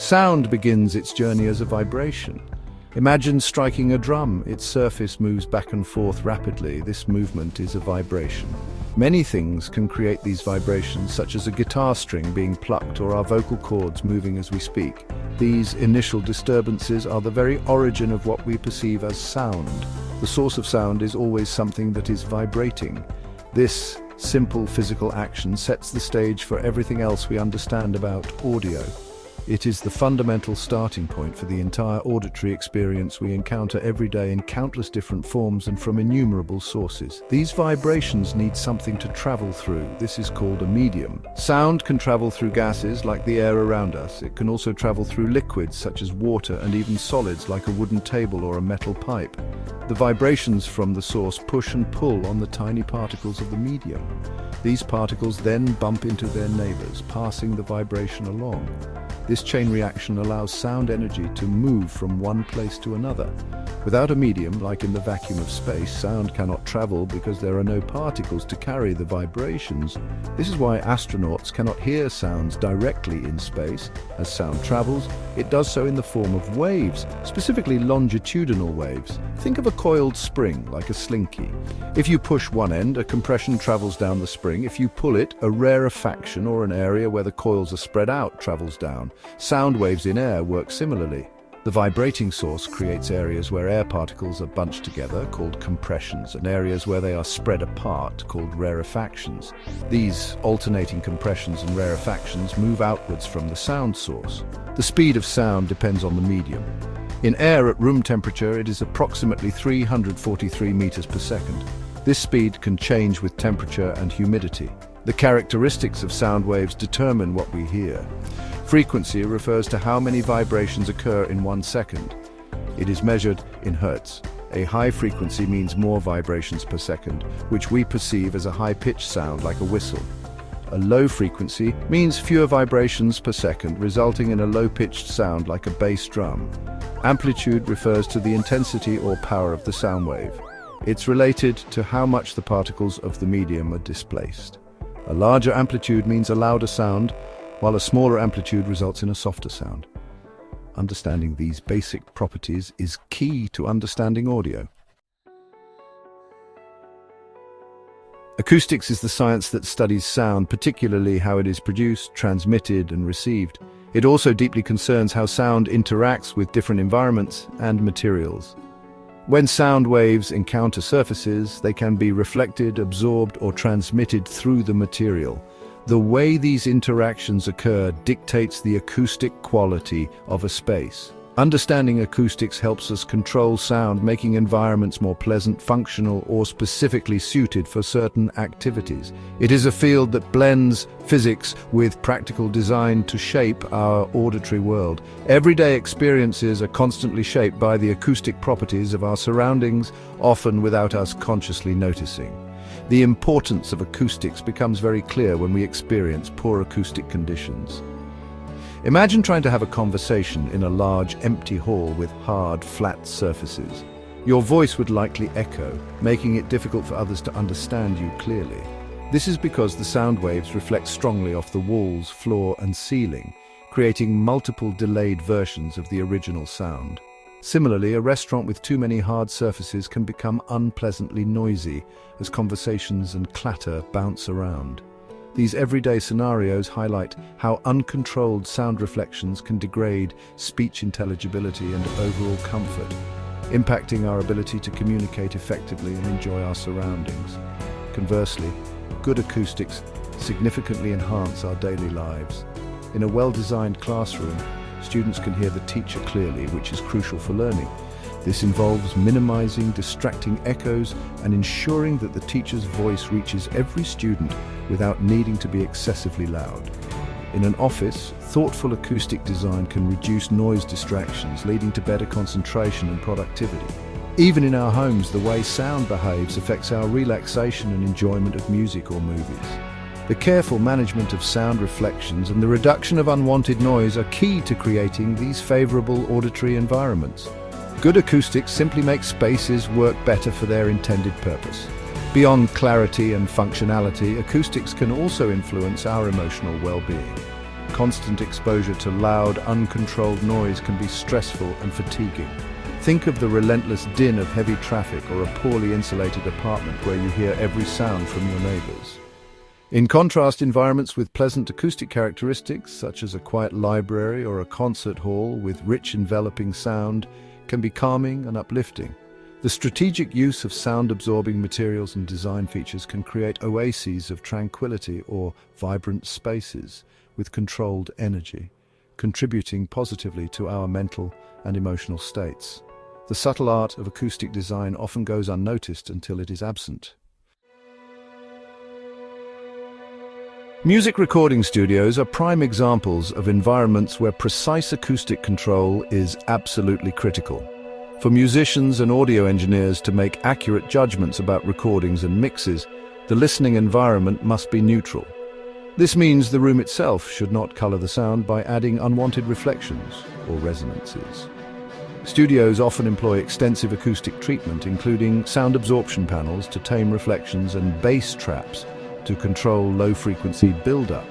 Sound begins its journey as a vibration. Imagine striking a drum. Its surface moves back and forth rapidly. This movement is a vibration. Many things can create these vibrations, such as a guitar string being plucked or our vocal cords moving as we speak. These initial disturbances are the very origin of what we perceive as sound. The source of sound is always something that is vibrating. This simple physical action sets the stage for everything else we understand about audio. It is the fundamental starting point for the entire auditory experience we encounter every day in countless different forms and from innumerable sources. These vibrations need something to travel through. This is called a medium. Sound can travel through gases like the air around us. It can also travel through liquids such as water and even solids like a wooden table or a metal pipe. The vibrations from the source push and pull on the tiny particles of the medium. These particles then bump into their neighbors, passing the vibration along. This chain reaction allows sound energy to move from one place to another. Without a medium, like in the vacuum of space, sound cannot travel because there are no particles to carry the vibrations. This is why astronauts cannot hear sounds directly in space. As sound travels, it does so in the form of waves, specifically longitudinal waves. Think of a coiled spring, like a slinky. If you push one end, a compression travels down the spring. If you pull it, a rarefaction or an area where the coils are spread out travels down. Sound waves in air work similarly. The vibrating source creates areas where air particles are bunched together, called compressions, and areas where they are spread apart, called rarefactions. These alternating compressions and rarefactions move outwards from the sound source. The speed of sound depends on the medium. In air at room temperature, it is approximately 343 meters per second. This speed can change with temperature and humidity. The characteristics of sound waves determine what we hear. Frequency refers to how many vibrations occur in 1 second. It is measured in hertz. A high frequency means more vibrations per second, which we perceive as a high-pitched sound like a whistle. A low frequency means fewer vibrations per second, resulting in a low-pitched sound like a bass drum. Amplitude refers to the intensity or power of the sound wave. It's related to how much the particles of the medium are displaced. A larger amplitude means a louder sound, while a smaller amplitude results in a softer sound. Understanding these basic properties is key to understanding audio. Acoustics is the science that studies sound, particularly how it is produced, transmitted, and received. It also deeply concerns how sound interacts with different environments and materials. When sound waves encounter surfaces, they can be reflected, absorbed, or transmitted through the material. The way these interactions occur dictates the acoustic quality of a space. Understanding acoustics helps us control sound, making environments more pleasant, functional, or specifically suited for certain activities. It is a field that blends physics with practical design to shape our auditory world. Everyday experiences are constantly shaped by the acoustic properties of our surroundings, often without us consciously noticing. The importance of acoustics becomes very clear when we experience poor acoustic conditions. Imagine trying to have a conversation in a large, empty hall with hard, flat surfaces. Your voice would likely echo, making it difficult for others to understand you clearly. This is because the sound waves reflect strongly off the walls, floor, and ceiling, creating multiple delayed versions of the original sound. Similarly, a restaurant with too many hard surfaces can become unpleasantly noisy as conversations and clatter bounce around. These everyday scenarios highlight how uncontrolled sound reflections can degrade speech intelligibility and overall comfort, impacting our ability to communicate effectively and enjoy our surroundings. Conversely, good acoustics significantly enhance our daily lives. In a well-designed classroom, students can hear the teacher clearly, which is crucial for learning. This involves minimizing distracting echoes and ensuring that the teacher's voice reaches every student without needing to be excessively loud. In an office, thoughtful acoustic design can reduce noise distractions, leading to better concentration and productivity. Even in our homes, the way sound behaves affects our relaxation and enjoyment of music or movies. The careful management of sound reflections and the reduction of unwanted noise are key to creating these favorable auditory environments. Good acoustics simply make spaces work better for their intended purpose. Beyond clarity and functionality, acoustics can also influence our emotional well-being. constant exposure to loud, uncontrolled noise can be stressful and fatiguing. Think of the relentless din of heavy traffic or a poorly insulated apartment where you hear every sound from your neighbors. In contrast, environments with pleasant acoustic characteristics, such as a quiet library or a concert hall with rich enveloping sound, can be calming and uplifting. The strategic use of sound-absorbing materials and design features can create oases of tranquility or vibrant spaces with controlled energy, contributing positively to our mental and emotional states. The subtle art of acoustic design often goes unnoticed until it is absent. Music recording studios are prime examples of environments where precise acoustic control is absolutely critical. For musicians and audio engineers to make accurate judgments about recordings and mixes, the listening environment must be neutral. This means the room itself should not color the sound by adding unwanted reflections or resonances. Studios often employ extensive acoustic treatment, including sound absorption panels to tame reflections and bass traps to control low-frequency build-up.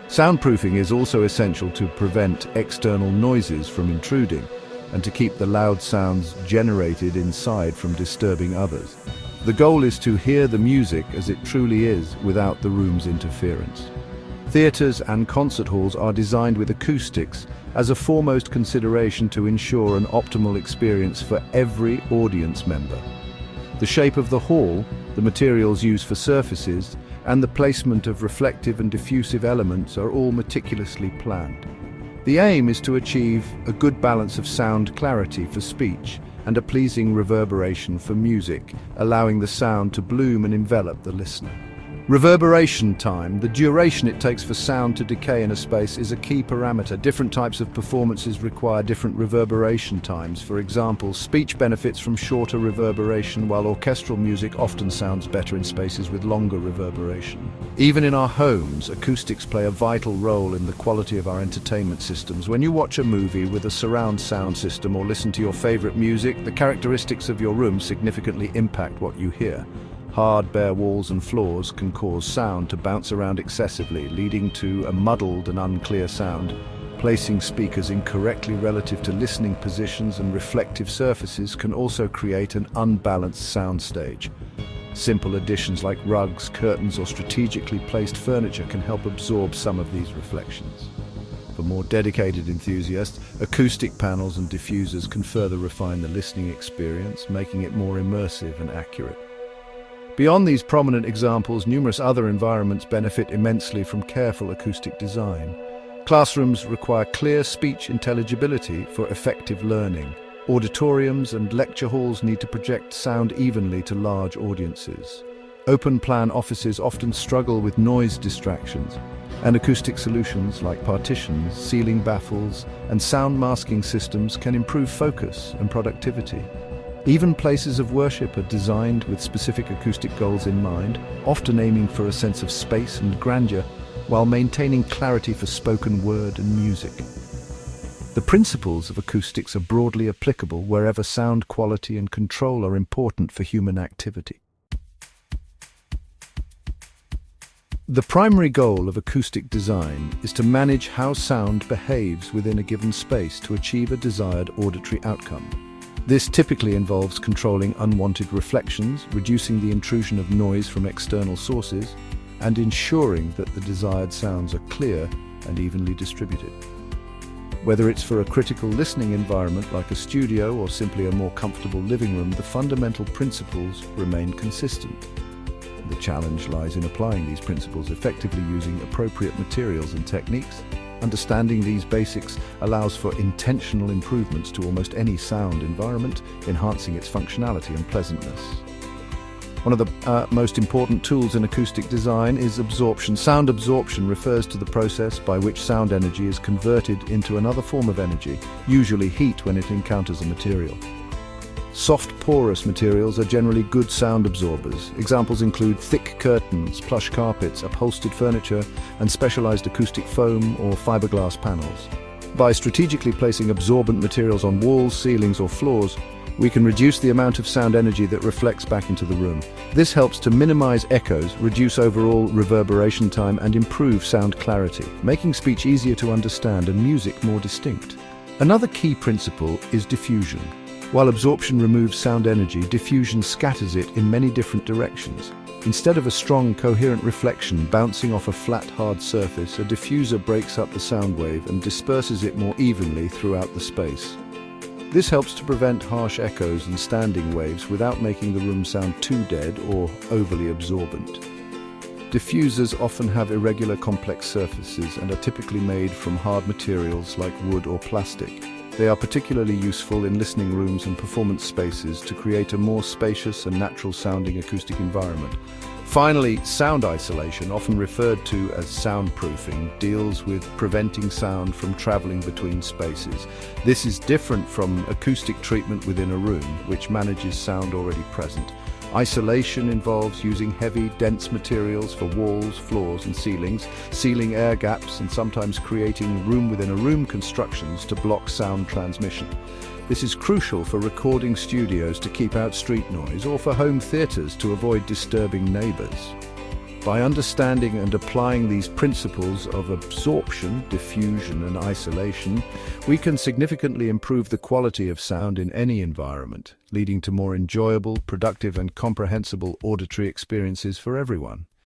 Soundproofing is also essential to prevent external noises from intruding and to keep the loud sounds generated inside from disturbing others. The goal is to hear the music as it truly is without the room's interference. Theaters and concert halls are designed with acoustics as a foremost consideration to ensure an optimal experience for every audience member. The shape of the hall, the materials used for surfaces, and the placement of reflective and diffusive elements are all meticulously planned. The aim is to achieve a good balance of sound clarity for speech and a pleasing reverberation for music, allowing the sound to bloom and envelop the listener. Reverberation time, the duration it takes for sound to decay in a space, is a key parameter. Different types of performances require different reverberation times. For example, speech benefits from shorter reverberation, while orchestral music often sounds better in spaces with longer reverberation. Even in our homes, acoustics play a vital role in the quality of our entertainment systems. When you watch a movie with a surround sound system or listen to your favorite music, the characteristics of your room significantly impact what you hear. Hard, bare walls and floors can cause sound to bounce around excessively, leading to a muddled and unclear sound. Placing speakers incorrectly relative to listening positions and reflective surfaces can also create an unbalanced soundstage. Simple additions like rugs, curtains, or strategically placed furniture can help absorb some of these reflections. For more dedicated enthusiasts, acoustic panels and diffusers can further refine the listening experience, making it more immersive and accurate. Beyond these prominent examples, numerous other environments benefit immensely from careful acoustic design. Classrooms require clear speech intelligibility for effective learning. Auditoriums and lecture halls need to project sound evenly to large audiences. Open-plan offices often struggle with noise distractions, and acoustic solutions like partitions, ceiling baffles, and sound masking systems can improve focus and productivity. Even places of worship are designed with specific acoustic goals in mind, often aiming for a sense of space and grandeur, while maintaining clarity for spoken word and music. The principles of acoustics are broadly applicable wherever sound quality and control are important for human activity. The primary goal of acoustic design is to manage how sound behaves within a given space to achieve a desired auditory outcome. This typically involves controlling unwanted reflections, reducing the intrusion of noise from external sources, and ensuring that the desired sounds are clear and evenly distributed. Whether it's for a critical listening environment like a studio or simply a more comfortable living room, the fundamental principles remain consistent. The challenge lies in applying these principles effectively using appropriate materials and techniques. Understanding these basics allows for intentional improvements to almost any sound environment, enhancing its functionality and pleasantness. One of the most important tools in acoustic design is absorption. Sound absorption refers to the process by which sound energy is converted into another form of energy, usually heat, when it encounters a material. Soft, porous materials are generally good sound absorbers. Examples include thick curtains, plush carpets, upholstered furniture, and specialized acoustic foam or fiberglass panels. By strategically placing absorbent materials on walls, ceilings, or floors, We can reduce the amount of sound energy that reflects back into the room. This helps to minimize echoes, reduce overall reverberation time, and improve sound clarity, making speech easier to understand and music more distinct. Another key principle is diffusion. While absorption removes sound energy, diffusion scatters it in many different directions. Instead of a strong, coherent reflection bouncing off a flat, hard surface, a diffuser breaks up the sound wave and disperses it more evenly throughout the space. This helps to prevent harsh echoes and standing waves without making the room sound too dead or overly absorbent. Diffusers often have irregular, complex surfaces and are typically made from hard materials like wood or plastic. They are particularly useful in listening rooms and performance spaces to create a more spacious and natural-sounding acoustic environment. Finally, sound isolation, often referred to as soundproofing, deals with preventing sound from traveling between spaces. This is different from acoustic treatment within a room, which manages sound already present. Isolation involves using heavy, dense materials for walls, floors, and ceilings, sealing air gaps and sometimes creating room-within-a-room constructions to block sound transmission. This is crucial for recording studios to keep out street noise or for home theaters to avoid disturbing neighbors. By understanding and applying these principles of absorption, diffusion, and isolation, we can significantly improve the quality of sound in any environment, leading to more enjoyable, productive, and comprehensible auditory experiences for everyone.